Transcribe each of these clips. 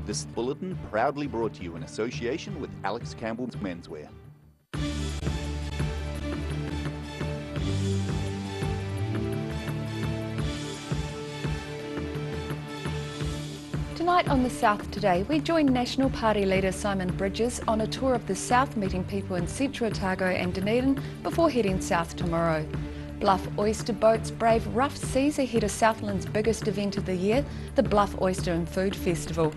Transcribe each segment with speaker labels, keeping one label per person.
Speaker 1: This bulletin proudly brought to you in association with Alex Campbell's Menswear.
Speaker 2: Tonight on The South Today, we join National Party leader Simon Bridges on a tour of the South, meeting people in Central Otago and Dunedin before heading south tomorrow. Bluff oyster boats brave rough seas ahead of Southland's biggest event of the year, the Bluff Oyster and Food Festival.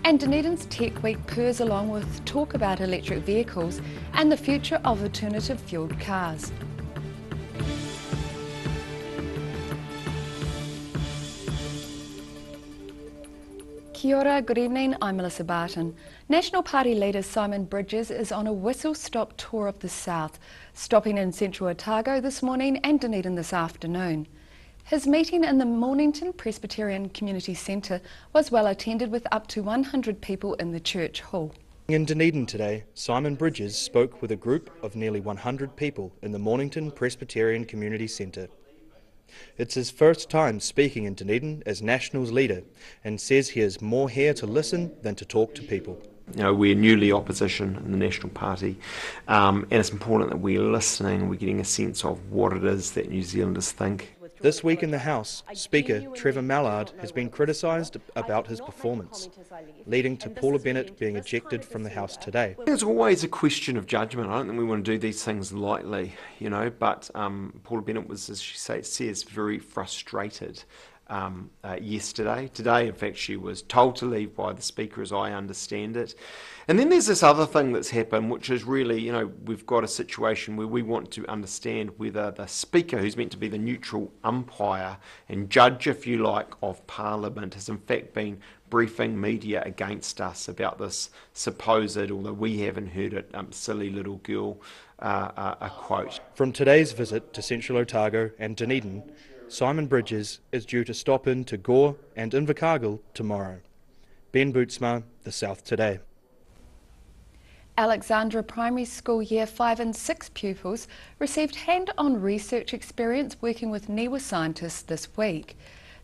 Speaker 2: And Dunedin's Tech Week purrs along with talk about electric vehicles and the future of alternative fuelled cars. Kia ora, good evening, I'm Melissa Barton. National Party leader Simon Bridges is on a whistle-stop tour of the South, stopping in Central Otago this morning and Dunedin this afternoon. His meeting in the Mornington Presbyterian Community Centre was well attended with up to 100 people in the church hall.
Speaker 3: In Dunedin today, Simon Bridges spoke with a group of nearly 100 people in the Mornington Presbyterian Community Centre. It's his first time speaking in Dunedin as Nationals leader and says he is more here to listen than to talk to people.
Speaker 4: You know, we're newly opposition in the National Party, and it's important that we're listening, we're getting a sense of what it is that New Zealanders think.
Speaker 3: This week in the House, Speaker Trevor Mallard has been criticised about his performance, leading to Paula Bennett being ejected from the House today.
Speaker 4: It's always a question of judgment. I don't think we want to do these things lightly, you know, but Paula Bennett was, as she says, very frustrated yesterday. Today, in fact, she was told to leave by the Speaker, as I understand it. And then there's this other thing that's happened, which is really, you know, we've got a situation where we want to understand whether the Speaker, who's meant to be the neutral umpire and judge, if you like, of Parliament, has in fact been briefing media against us about this supposed, although we haven't heard it, silly little girl a quote.
Speaker 3: From today's visit to Central Otago and Dunedin, Simon Bridges is due to stop in to Gore and Invercargill tomorrow. Ben Bootsma, The South Today.
Speaker 2: Alexandra Primary School Year 5 and 6 pupils received hand-on research experience working with NIWA scientists this week.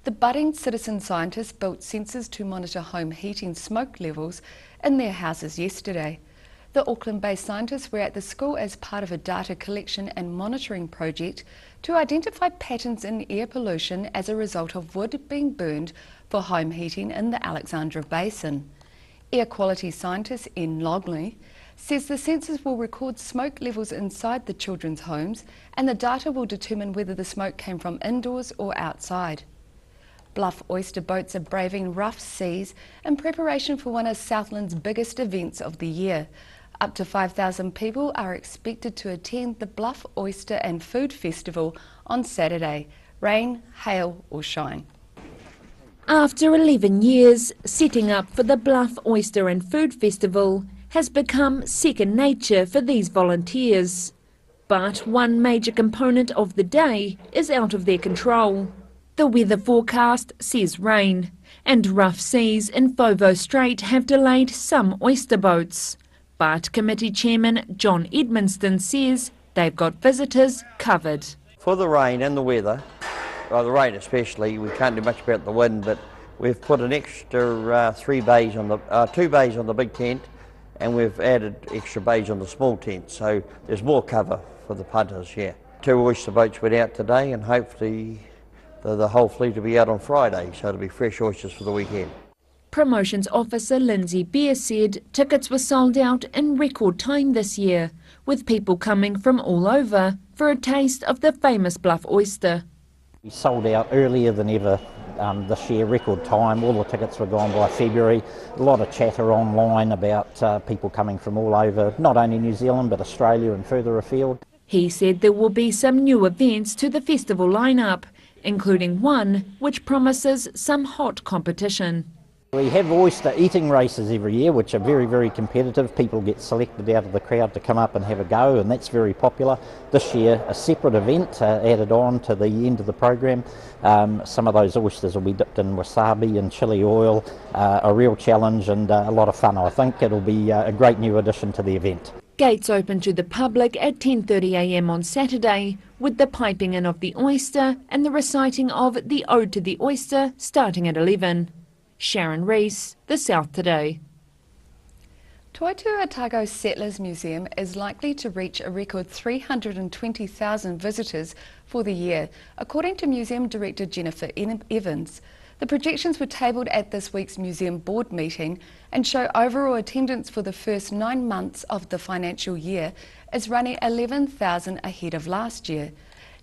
Speaker 2: The budding citizen scientists built sensors to monitor home heating smoke levels in their houses yesterday. The Auckland-based scientists were at the school as part of a data collection and monitoring project to identify patterns in air pollution as a result of wood being burned for home heating in the Alexandra Basin. Air quality scientist Ian Logley says the sensors will record smoke levels inside the children's homes and the data will determine whether the smoke came from indoors or outside. Bluff oyster boats are braving rough seas in preparation for one of Southland's biggest events of the year. Up to 5,000 people are expected to attend the Bluff Oyster and Food Festival on Saturday, rain, hail or shine.
Speaker 5: After 11 years, setting up for the Bluff Oyster and Food Festival has become second nature for these volunteers. But one major component of the day is out of their control. The weather forecast says rain, and rough seas in Fovo Strait have delayed some oyster boats. But Committee Chairman John Edmonston says they've got visitors covered.
Speaker 6: For the rain and the weather, well, the rain especially, we can't do much about the wind, but we've put an extra 2 bays on the big tent, and we've added extra bays on the small tent, so there's more cover for the punters here. 2 oyster boats went out today, and hopefully the whole fleet will be out on Friday, so it'll be fresh oysters for the weekend.
Speaker 5: Promotions Officer Lindsay Beer said tickets were sold out in record time this year, with people coming from all over for a taste of the famous Bluff oyster.
Speaker 7: We sold out earlier than ever this year, record time. All the tickets were gone by February. A lot of chatter online about people coming from all over, not only New Zealand but Australia and further afield.
Speaker 5: He said there will be some new events to the festival lineup, including one which promises some hot competition.
Speaker 7: We have oyster eating races every year, which are very, very competitive. People get selected out of the crowd to come up and have a go, and that's very popular. This year, a separate event added on to the end of the program. Some of those oysters will be dipped in wasabi and chili oil, a real challenge and a lot of fun. I think it'll be a great new addition to the event.
Speaker 5: Gates open to the public at 10:30 a.m. on Saturday, with the piping in of the oyster and the reciting of the Ode to the Oyster starting at 11. Sharon Rees, The South Today.
Speaker 2: Toitū Otago Settlers Museum is likely to reach a record 320,000 visitors for the year, according to Museum Director Jennifer Evans. The projections were tabled at this week's museum board meeting and show overall attendance for the first 9 months of the financial year is running 11,000 ahead of last year.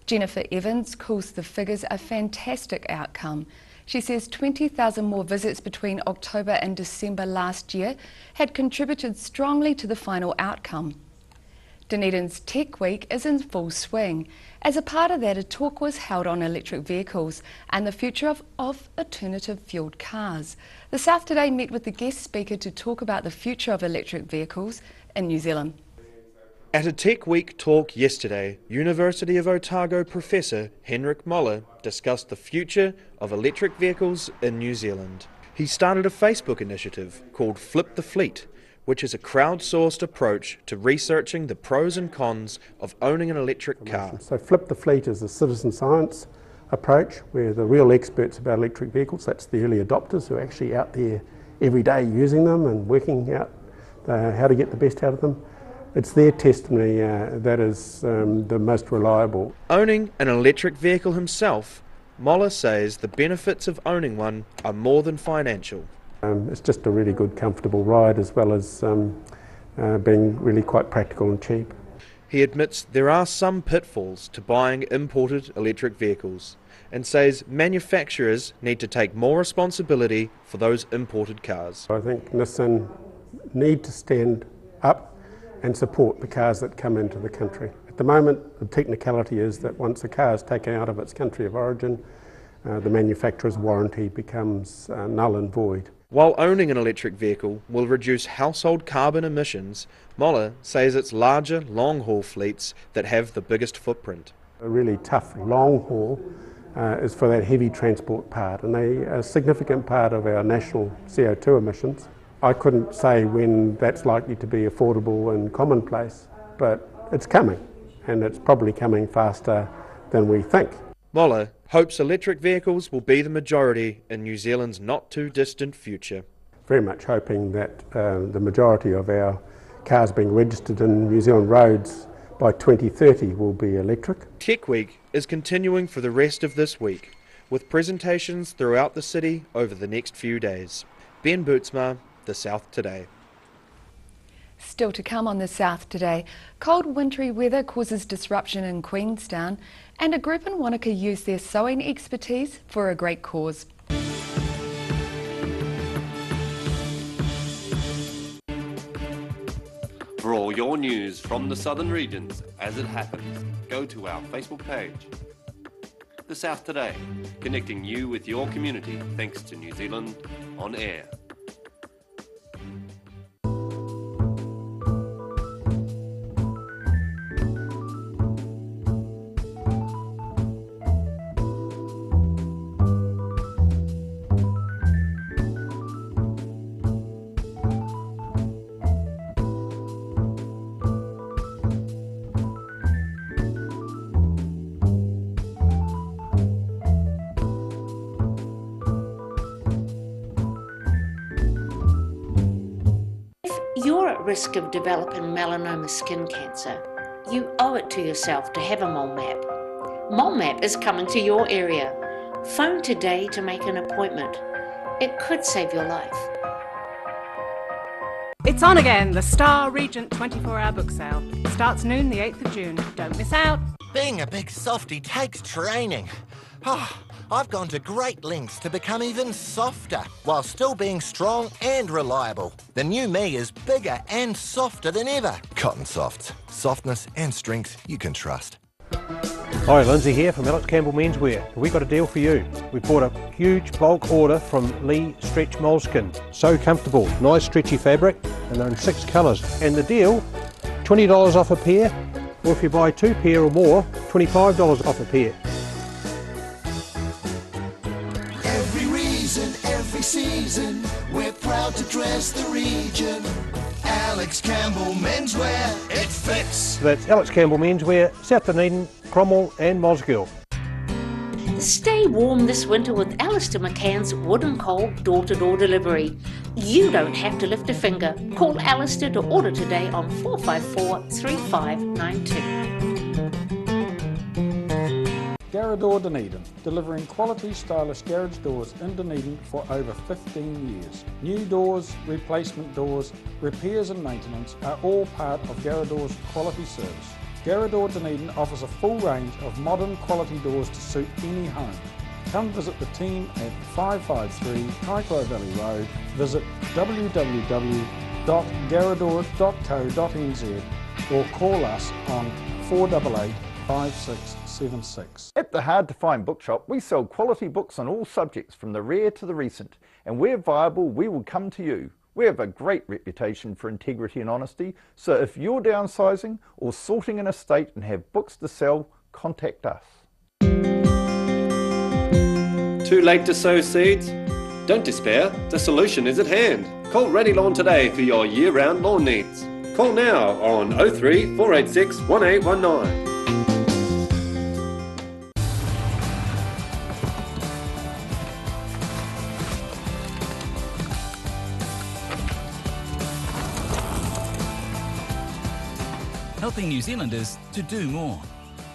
Speaker 2: Jennifer Evans calls the figures a fantastic outcome. She says 20,000 more visits between October and December last year had contributed strongly to the final outcome. Dunedin's Tech Week is in full swing. As a part of that, a talk was held on electric vehicles and the future of alternative fuelled cars. The South Today met with the guest speaker to talk about the future of electric vehicles in New Zealand.
Speaker 3: At a Tech Week talk yesterday, University of Otago professor Henrik Moller discussed the future of electric vehicles in New Zealand. He started a Facebook initiative called Flip the Fleet, which is a crowdsourced approach to researching the pros and cons of owning an electric car.
Speaker 8: So Flip the Fleet is a citizen science approach where the real experts about electric vehicles, that's the early adopters who are actually out there every day using them and working out how to get the best out of them. It's their testimony that is the most reliable.
Speaker 3: Owning an electric vehicle himself, Moller says the benefits of owning one are more than financial.
Speaker 8: It's just a really good, comfortable ride as well as being really quite practical and cheap.
Speaker 3: He admits there are some pitfalls to buying imported electric vehicles and says manufacturers need to take more responsibility for those imported cars.
Speaker 8: I think Nissan need to stand up and support the cars that come into the country. At the moment, the technicality is that once a car is taken out of its country of origin, the manufacturer's warranty becomes null and void.
Speaker 3: While owning an electric vehicle will reduce household carbon emissions, Moller says it's larger long-haul fleets that have the biggest footprint.
Speaker 8: A really tough long haul is for that heavy transport part, and they are a significant part of our national CO2 emissions. I couldn't say when that's likely to be affordable and commonplace, but it's coming, and it's probably coming faster than we think.
Speaker 3: Moller hopes electric vehicles will be the majority in New Zealand's not-too-distant future.
Speaker 8: Very much hoping that the majority of our cars being registered in New Zealand roads by 2030 will be electric.
Speaker 3: Tech Week is continuing for the rest of this week, with presentations throughout the city over the next few days. Ben Bootsma, The South Today.
Speaker 2: Still to come on The South Today, cold wintry weather causes disruption in Queenstown and a group in Wanaka used their sewing expertise for a great cause.
Speaker 9: For all your news from the southern regions as it happens, go to our Facebook page. The South Today, connecting you with your community thanks to New Zealand On Air.
Speaker 10: You're at risk of developing melanoma skin cancer. You owe it to yourself to have a mole map. Mole Map is coming to your area. Phone today to make an appointment. It could save your life.
Speaker 11: It's on again, the Star Regent 24-hour book sale. Starts noon the 8th of June. Don't miss out.
Speaker 12: Being a big softie takes training. I've gone to great lengths to become even softer, while still being strong and reliable. The new me is bigger and softer than ever. Cotton Softs. Softness and strength you can trust.
Speaker 13: Hi, Lindsay here from Alex Campbell Menswear. We've got a deal for you. We've bought a huge bulk order from Lee Stretch Moleskin. So comfortable, nice stretchy fabric, and they're in 6 colours. And the deal, $20 off a pair, or if you buy 2 pair or more, $25 off a pair.
Speaker 14: Every reason, every season, we're proud to dress the region. Alex Campbell Menswear, it fits.
Speaker 13: So that's Alex Campbell Menswear, South Dunedin, Cromwell and Mosgiel.
Speaker 10: The Stay warm this winter with Alistair McCann's Wooden Coal door-to-door delivery. You don't have to lift a finger. Call Alistair to order today on 454-3592.
Speaker 15: Garrador Dunedin, delivering quality stylish garage doors in Dunedin for over 15 years. New doors, replacement doors, repairs and maintenance are all part of Garrador's quality service. Garrador Dunedin offers a full range of modern quality doors to suit any home. Come visit the team at 553 Kaikoura Valley Road. Visit www.garrador.co.nz or call us on 488 5676.
Speaker 16: At the Hard to Find Bookshop, we sell quality books on all subjects from the rare to the recent, and where viable, we will come to you. We have a great reputation for integrity and honesty, so if you're downsizing or sorting an estate and have books to sell, contact us.
Speaker 9: Too late to sow seeds? Don't despair, the solution is at hand. Call Ready Lawn today for your year-round lawn needs. Call now on 03 486 1819.
Speaker 17: Helping New Zealanders to do more.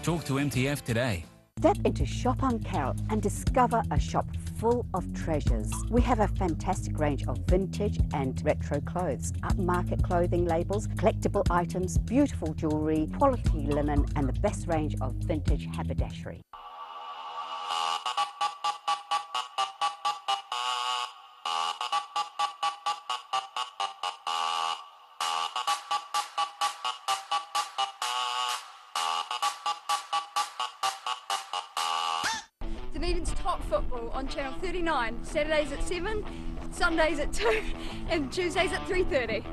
Speaker 17: Talk to MTF today.
Speaker 18: Step into Shop on Carrot and discover a shop full of treasures. We have a fantastic range of vintage and retro clothes, upmarket clothing labels, collectible items, beautiful jewellery, quality linen and the best range of vintage haberdashery.
Speaker 19: Dunedin's top football on Channel 39, Saturdays at 7, Sundays at 2 and Tuesdays at 3:30.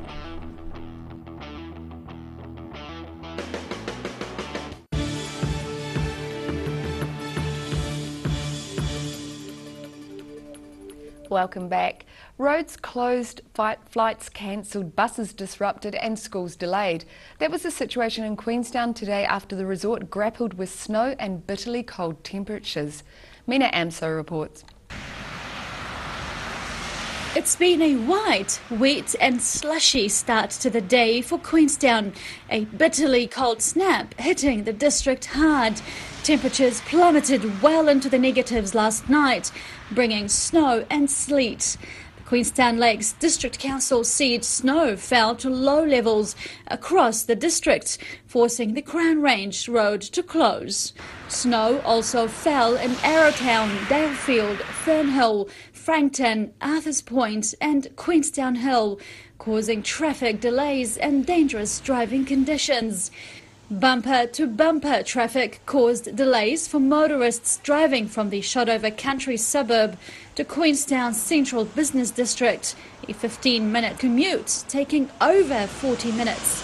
Speaker 2: Welcome back. Roads closed, flights cancelled, buses disrupted and schools delayed. That was the situation in Queenstown today after the resort grappled with snow and bitterly cold temperatures. Mina Amso reports.
Speaker 20: It's been a white, wet and slushy start to the day for Queenstown. A bitterly cold snap hitting the district hard. Temperatures plummeted well into the negatives last night, bringing snow and sleet. The Queenstown Lakes District Council said snow fell to low levels across the district, forcing the Crown Range Road to close. Snow also fell in Arrowtown, Dalefield, Fernhill, Frankton, Arthurs Point and Queenstown Hill, causing traffic delays and dangerous driving conditions. Bumper-to-bumper traffic caused delays for motorists driving from the Shotover country suburb to Queenstown's central business district, a 15-minute commute taking over 40 minutes.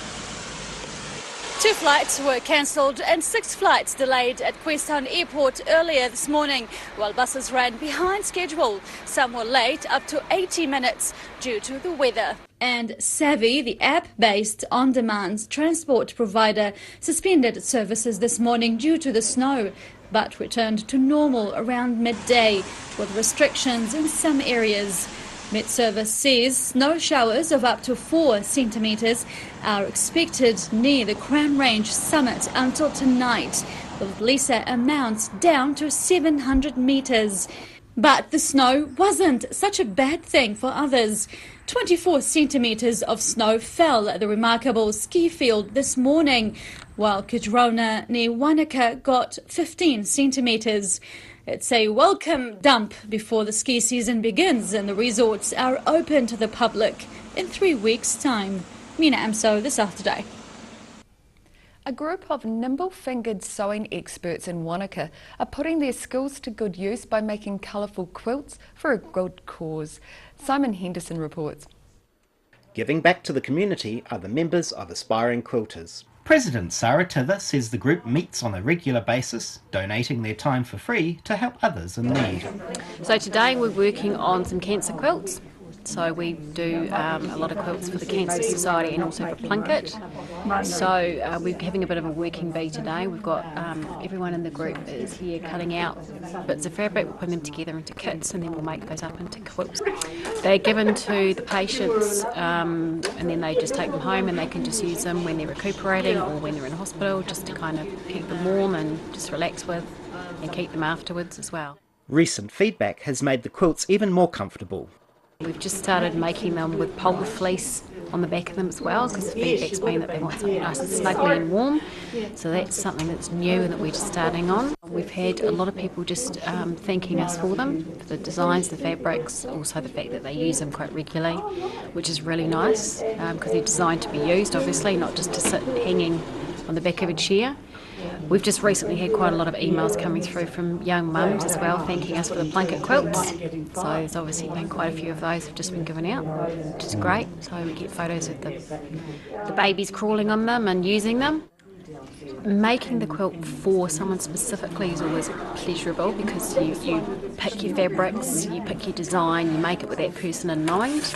Speaker 20: 2 flights were cancelled and 6 flights delayed at Queenstown Airport earlier this morning, while buses ran behind schedule. Some were late up to 80 minutes due to the weather. And Savvy, the app-based on-demand transport provider, suspended services this morning due to the snow, but returned to normal around midday, with restrictions in some areas. Metservice says snow showers of up to 4 centimetres are expected near the Crown Range summit until tonight, with lesser amounts down to 700 metres. But the snow wasn't such a bad thing for others. 24 centimetres of snow fell at the remarkable ski field this morning, while Kidrona near Wanaka got 15 centimetres. It's a welcome dump before the ski season begins and the resorts are open to the public in 3 weeks' time. Mina Amso, This Saturday.
Speaker 2: A group of nimble-fingered sewing experts in Wanaka are putting their skills to good use by making colourful quilts for a good cause. Simon Henderson reports.
Speaker 21: Giving back to the community are the members of Aspiring Quilters. President Sarah Tither says the group meets on a regular basis, donating their time for free to help others in need.
Speaker 22: So today we're working on some cancer quilts.
Speaker 1: So we do a lot of quilts for the Cancer Society and also for Plunket. So we're having a bit of a working bee today. We've got everyone in the group is here cutting out bits of fabric, we're putting them together into kits, and then we'll make those up into quilts. They're given to the patients and then they just take them home, and they can just use them when they're recuperating or when they're in hospital, just to kind of keep them warm and just relax with, and keep them afterwards as well.
Speaker 21: Recent feedback has made the quilts even more comfortable.
Speaker 1: We've just started making them with polar fleece on the back of them as well, because the feedback's been that they want something nice and snuggly and warm. So that's something that's new and that we're just starting on. We've had a lot of people just thanking us for them, for the designs, the fabrics, also the fact that they use them quite regularly, which is really nice, because they're designed to be used, obviously, not just to sit hanging on the back of a chair. We've just recently had quite a lot of emails coming through from young mums as well, thanking us for the Plunket quilts. So there's obviously been quite a few of those have just been given out, which is great. So we get photos of the babies crawling on them and using them. Making the quilt for someone specifically is always pleasurable, because you pick your fabrics, you pick your design, you make it with that person in mind,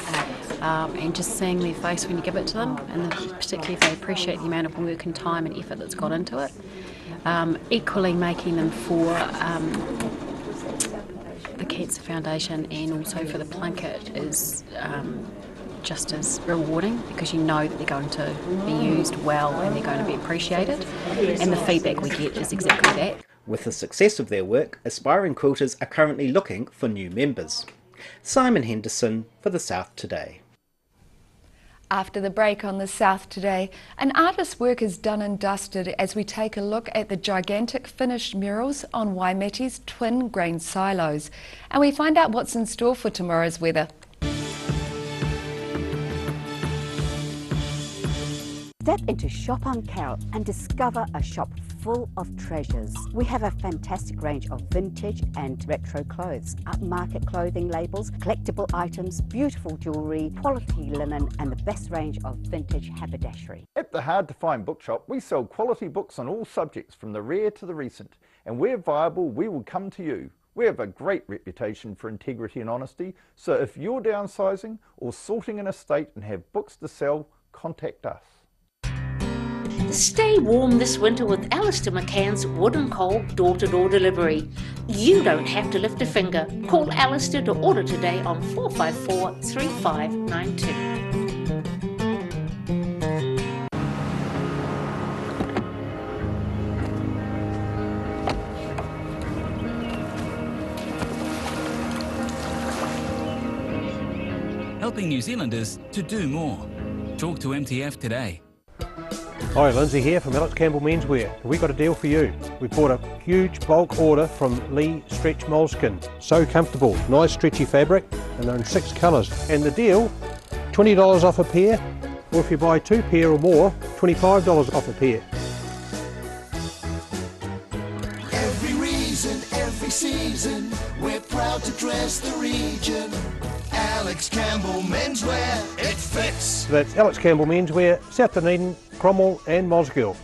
Speaker 1: and just seeing their face when you give it to them, and particularly if they appreciate the amount of work and time and effort that's gone into it. Equally making them for the Cancer Foundation and also for the Plunket is just as rewarding, because you know that they're going to be used well and they're going to be appreciated, and the feedback we get is exactly that.
Speaker 21: With the success of their work, aspiring quilters are currently looking for new members. Simon Henderson for The South Today.
Speaker 2: After the break on The South Today, an artist's work is done and dusted as we take a look at the gigantic finished murals on Waimati's twin grain silos, and we find out what's in store for tomorrow's weather.
Speaker 18: Step into Shop on Carol and discover a shop full of treasures. We have a fantastic range of vintage and retro clothes, upmarket clothing labels, collectible items, beautiful jewellery, quality linen, and the best range of vintage haberdashery.
Speaker 16: At the Hard to Find Bookshop, we sell quality books on all subjects from the rare to the recent, and where viable, we will come to you. We have a great reputation for integrity and honesty, so if you're downsizing or sorting an estate and have books to sell, contact us.
Speaker 10: Stay warm this winter with Alistair McCann's Wood and Coal door-to-door delivery. You don't have to lift a finger. Call Alistair to order today on 454 3592.
Speaker 17: Helping New Zealanders to do more. Talk to MTF today.
Speaker 13: Hi, Lindsay here from Alex Campbell Menswear. We've got a deal for you. We've bought a huge bulk order from Lee Stretch Moleskin. So comfortable, nice stretchy fabric, and they're in 6 colours. And the deal, $20 off a pair, or if you buy 2 pair or more, $25 off a pair.
Speaker 14: Every reason, every season, we're proud to dress the region. Alex Campbell Menswear, it fits.
Speaker 13: So that's Alex Campbell Menswear, South Dunedin, Cromwell and Mosgiel.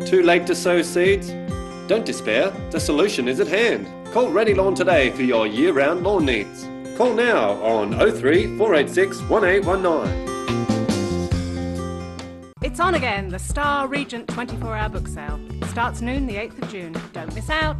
Speaker 9: Too late to sow seeds? Don't despair, the solution is at hand. Call Ready Lawn today for your year-round lawn needs. Call now on 03 486 1819.
Speaker 11: It's on again, the Star Regent 24-hour book sale. Starts noon the 8th of June. Don't miss out.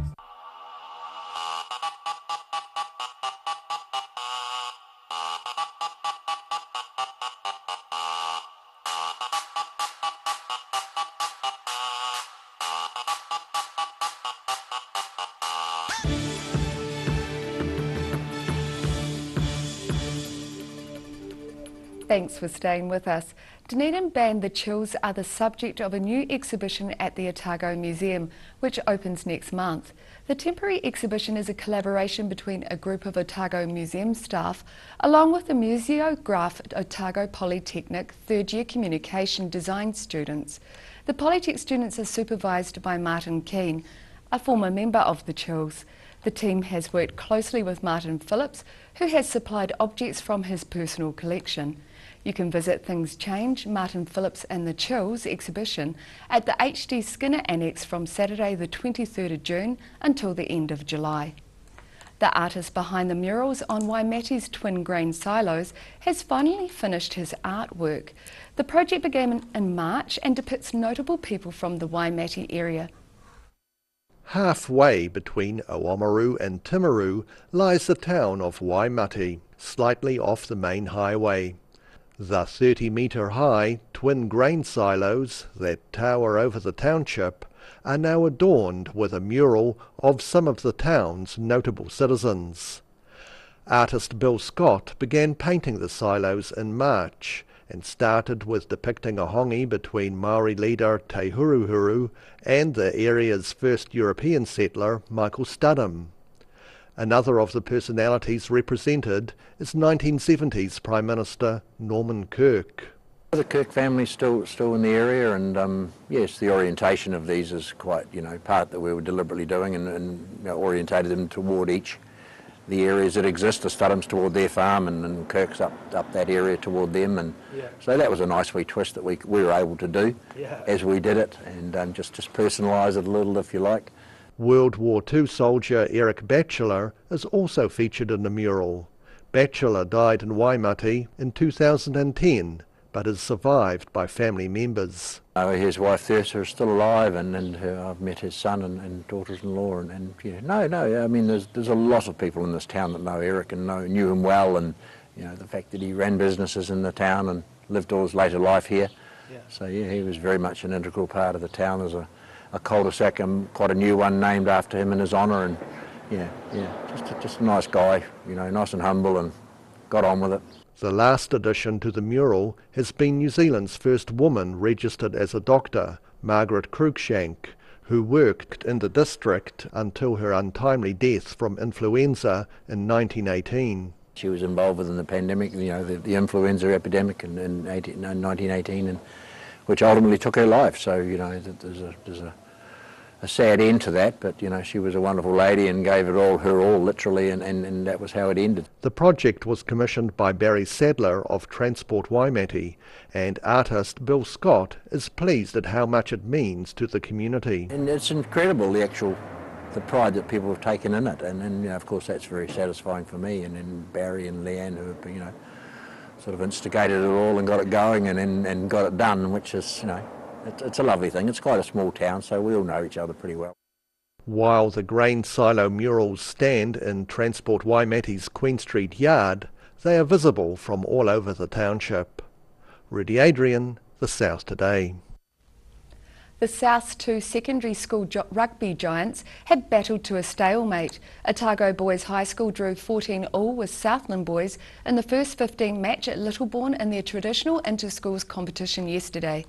Speaker 2: Thanks for staying with us. Dunedin Band The Chills are the subject of a new exhibition at the Otago Museum, which opens next month. The temporary exhibition is a collaboration between a group of Otago Museum staff along with the Museograph Otago Polytechnic third-year communication design students. The Polytech students are supervised by Martin Keane, a former member of The Chills. The team has worked closely with Martin Phillips, who has supplied objects from his personal collection. You can visit Things Change, Martin Phillips and The Chills exhibition at the HD Skinner Annex from Saturday the 23rd of June until the end of July. The artist behind the murals on Waimati's twin grain silos has finally finished his artwork. The project began in March and depicts notable people from the Waimati area.
Speaker 4: Halfway between Oamaru and Timaru lies the town of Waimati, slightly off the main highway. The 30-metre high twin grain silos that tower over the township are now adorned with a mural of some of the town's notable citizens. Artist Bill Scott began painting the silos in March and started with depicting a hongi between Maori leader Te Huruhuru and the area's first European settler, Michael Studham. Another of the personalities represented is 1970s Prime Minister Norman Kirk.
Speaker 22: The Kirk family's still in the area, and yes, the orientation of these is quite, part that we were deliberately doing and orientated them toward the areas that exist. The Studham's toward their farm and Kirk's up that area toward them, and so that was a nice wee twist that we were able to do as we did it, and just personalise it a little, if you like.
Speaker 4: World War II soldier Eric Batchelor is also featured in the mural. Batchelor died in Waimati in 2010, but is survived by family members.
Speaker 22: His wife Thursa is still alive, and I've met his son and daughters-in-law, I mean there's a lot of people in this town that know Eric and knew him well, and the fact that he ran businesses in the town and lived all his later life here. So yeah, he was very much an integral part of the town. There's a cul-de-sac, quite a new one named after him in his honour, and just a nice guy, nice and humble, and got on with it.
Speaker 4: The last addition to the mural has been New Zealand's first woman registered as a doctor, Margaret Cruikshank, who worked in the district until her untimely death from influenza in 1918.
Speaker 22: She was involved within the pandemic, the influenza epidemic in 1918, which ultimately took her life. So, there's a sad end to that, but, she was a wonderful lady and gave her all literally, and that was how it ended.
Speaker 4: The project was commissioned by Barry Sadler of Transport Waimati, and artist Bill Scott is pleased at how much it means to the community.
Speaker 22: And it's incredible, the pride that people have taken in it, and of course that's very satisfying for me, and Barry and Leanne, who have sort of instigated it all and got it going and got it done, which is, it's a lovely thing. It's quite a small town, so we all know each other pretty well.
Speaker 4: While the grain silo murals stand in Transport Waimati's Queen Street yard, they are visible from all over the township. Rudy Adrian, The South Today.
Speaker 2: The South's two secondary school rugby giants have battled to a stalemate. Otago Boys High School drew 14-all with Southland Boys in the first 15 match at Littlebourne in their traditional inter-schools competition yesterday.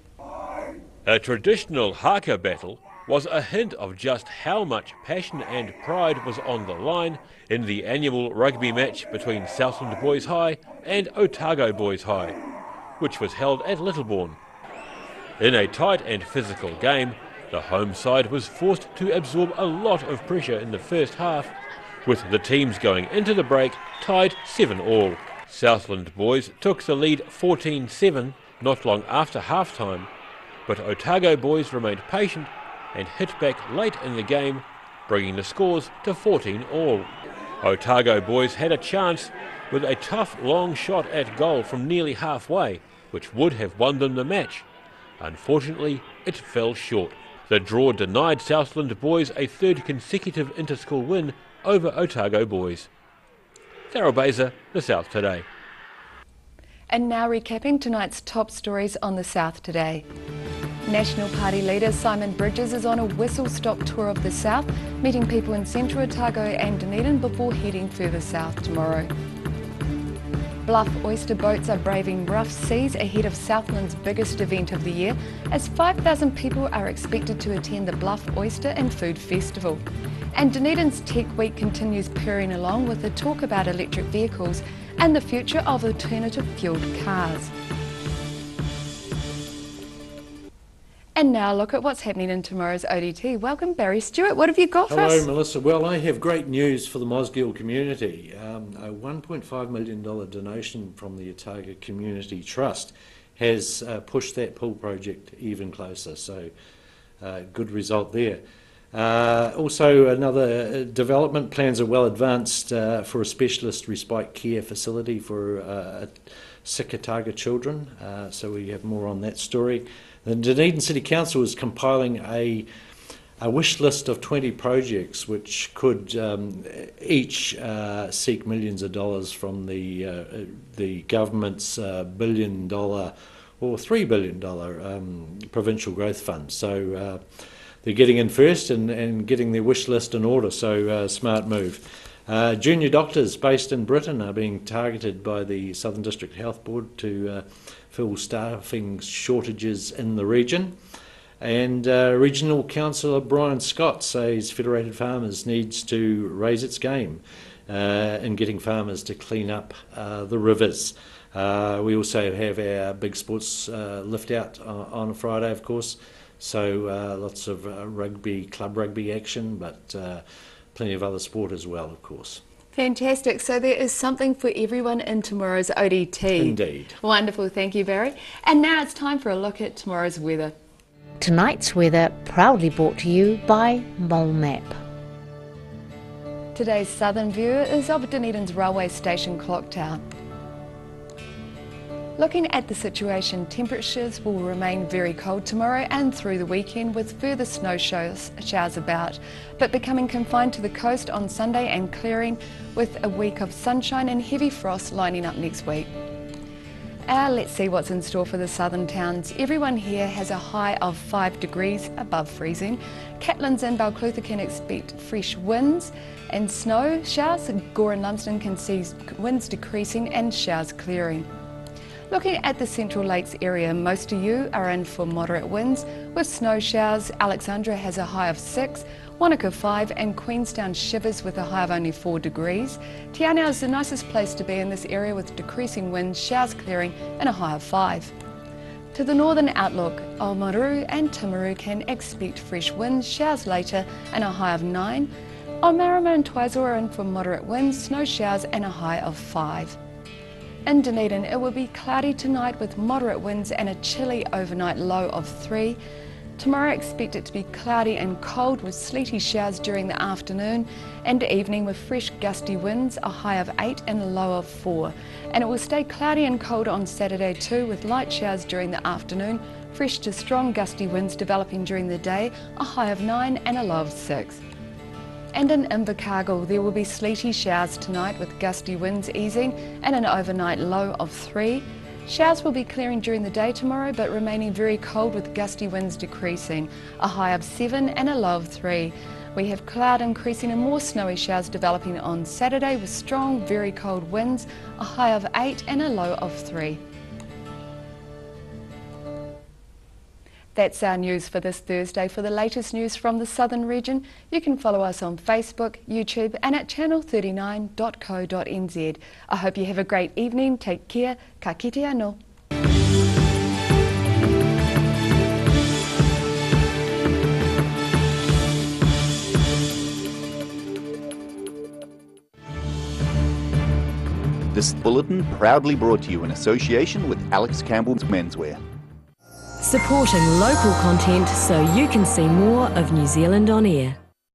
Speaker 23: A traditional haka battle was a hint of just how much passion and pride was on the line in the annual rugby match between Southland Boys High and Otago Boys High, which was held at Littlebourne. In a tight and physical game, the home side was forced to absorb a lot of pressure in the first half, with the teams going into the break tied 7-all. Southland Boys took the lead 14-7 not long after half-time, but Otago Boys remained patient and hit back late in the game, bringing the scores to 14-all. Otago Boys had a chance with a tough long shot at goal from nearly halfway, which would have won them the match. Unfortunately, it fell short. The draw denied Southland Boys a third consecutive inter-school win over Otago Boys. Daryl Baser, The South Today.
Speaker 2: And now recapping tonight's top stories on The South Today. National Party leader Simon Bridges is on a whistle-stop tour of the South, meeting people in central Otago and Dunedin before heading further south tomorrow. Bluff oyster boats are braving rough seas ahead of Southland's biggest event of the year, as 5,000 people are expected to attend the Bluff Oyster and Food Festival. And Dunedin's Tech Week continues purring along with the talk about electric vehicles and the future of alternative fuelled cars. And now look at what's happening in tomorrow's ODT. Welcome Barry Stewart, what have you got for us?
Speaker 13: Hello Melissa, well I have great news for the Mosgiel community. A $1.5 million donation from the Otago Community Trust has pushed that pool project even closer, so good result there. Also another development, plans are well advanced for a specialist respite care facility for sick Otago children, so we have more on that story. The Dunedin City Council is compiling a wish list of 20 projects which could each seek millions of dollars from the government's $1 billion or $3 billion provincial growth fund. So they're getting in first and getting their wish list in order, so smart move. Junior doctors based in Britain are being targeted by the Southern District Health Board to fill staffing shortages in the region. And Regional Councillor Brian Scott says Federated Farmers needs to raise its game in getting farmers to clean up the rivers. We also have our big sports lift out on a Friday, of course, so lots of club rugby action, but plenty of other sport as well, of course.
Speaker 2: Fantastic. So there is something for everyone in tomorrow's ODT.
Speaker 13: Indeed.
Speaker 2: Wonderful. Thank you, Barry. And now it's time for a look at tomorrow's weather.
Speaker 10: Tonight's weather proudly brought to you by Mole Map.
Speaker 2: Today's southern view is of Dunedin's railway station clock tower. Looking at the situation, temperatures will remain very cold tomorrow and through the weekend with further snow showers about, but becoming confined to the coast on Sunday and clearing with a week of sunshine and heavy frost lining up next week. Let's see what's in store for the southern towns. Everyone here has a high of 5 degrees above freezing. Catlins and Balclutha can expect fresh winds and snow showers. Gore and Lumsden can see winds decreasing and showers clearing. Looking at the Central Lakes area, most of you are in for moderate winds with snow showers. Alexandra has a high of 6, Wanaka 5 and Queenstown shivers with a high of only 4 degrees. Te Anau is the nicest place to be in this area with decreasing winds, showers clearing and a high of 5. To the northern outlook, Oamaru and Timaru can expect fresh winds, showers later and a high of 9. Omarama and Twizel are in for moderate winds, snow showers and a high of 5. In Dunedin, it will be cloudy tonight with moderate winds and a chilly overnight low of 3. Tomorrow expect it to be cloudy and cold with sleety showers during the afternoon and evening with fresh gusty winds, a high of 8 and a low of 4. And it will stay cloudy and cold on Saturday too with light showers during the afternoon, fresh to strong gusty winds developing during the day, a high of 9 and a low of 6. And in Invercargill, there will be sleety showers tonight with gusty winds easing and an overnight low of 3. Showers will be clearing during the day tomorrow but remaining very cold with gusty winds decreasing, a high of 7 and a low of 3. We have cloud increasing and more snowy showers developing on Saturday with strong, very cold winds, a high of 8 and a low of 3. That's our news for this Thursday. For the latest news from the southern region, you can follow us on Facebook, YouTube and at channel39.co.nz. I hope you have a great evening. Take care. Ka kite anō.
Speaker 5: This bulletin proudly brought to you in association with Alex Campbell's Menswear.
Speaker 6: Supporting local content so you can see more of New Zealand on air.